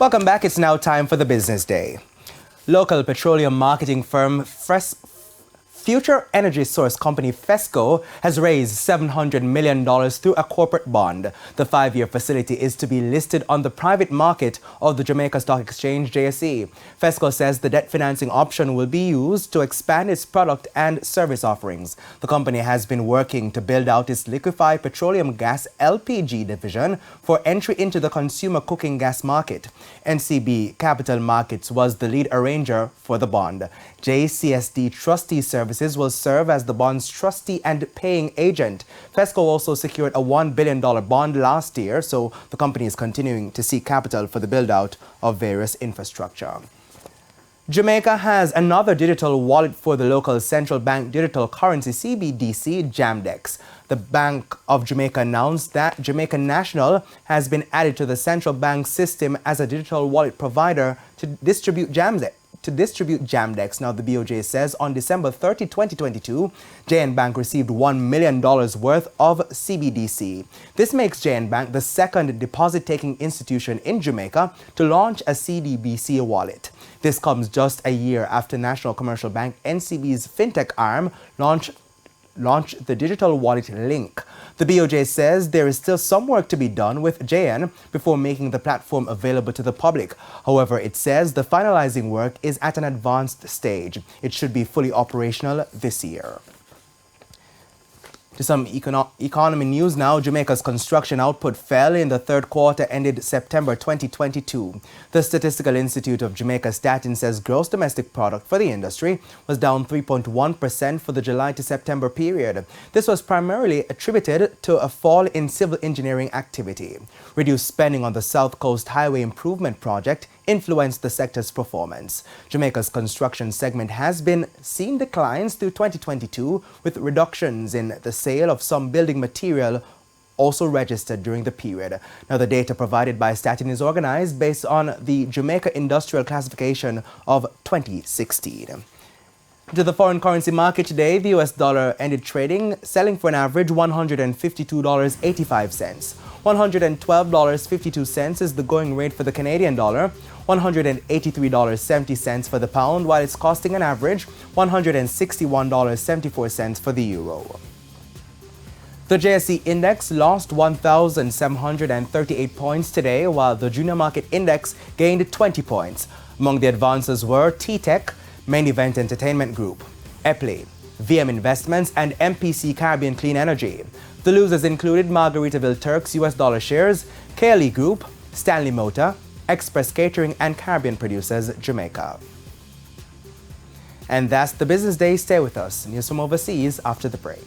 Welcome back. It's now time for the business day. Local petroleum marketing firm Future energy source company FESCO has raised $700 million through a corporate bond. The 5-year facility is to be listed on the private market of the Jamaica Stock Exchange, JSE. FESCO says the debt financing option will be used to expand its product and service offerings. The company has been working to build out its liquefied petroleum gas LPG division for entry into the consumer cooking gas market. NCB Capital Markets was the lead arranger for the bond. JCSD Trustee Services will serve as the bond's trustee and paying agent. FESCO also secured a $1 billion bond last year, so the company is continuing to seek capital for the build-out of various infrastructure. Jamaica has another digital wallet for the local central bank digital currency CBDC, Jamdex. The Bank of Jamaica announced that Jamaican National has been added to the central bank system as a digital wallet provider to distribute Jamdex. Now, the BOJ says on December 30, 2022, JN Bank received $1 million worth of CBDC. This makes JN Bank the second deposit-taking institution in Jamaica to launch a CDBC wallet. This comes just a year after National Commercial Bank NCB's fintech arm launched the digital wallet Link. The BOJ says there is still some work to be done with JN before making the platform available to the public. However, it says the finalizing work is at an advanced stage. It should be fully operational this year. To some economy news now, Jamaica's construction output fell in the third quarter ended September 2022. The Statistical Institute of Jamaica Statin says gross domestic product for the industry was down 3.1% for the July to September period. This was primarily attributed to a fall in civil engineering activity. Reduced spending on the South Coast Highway Improvement Project influenced the sector's performance. Jamaica's construction segment has been seeing declines through 2022, with reductions in the sale of some building material also registered during the period. Now, the data provided by Statin is organized based on the Jamaica Industrial Classification of 2016. To the foreign currency market today, the US dollar ended trading, selling for an average $152.85. $112.52 is the going rate for the Canadian dollar, $183.70 for the pound, while it's costing an average $161.74 for the euro. The JSE index lost 1,738 points today, while the junior market index gained 20 points. Among the advances were T-Tech, Main Event Entertainment Group, Epley, VM Investments, and MPC Caribbean Clean Energy. The losers included Margaritaville Turks US dollar shares, KLE Group, Stanley Motor, Express Catering, and Caribbean Producers Jamaica. And that's the business day. Stay with us. News from overseas after the break.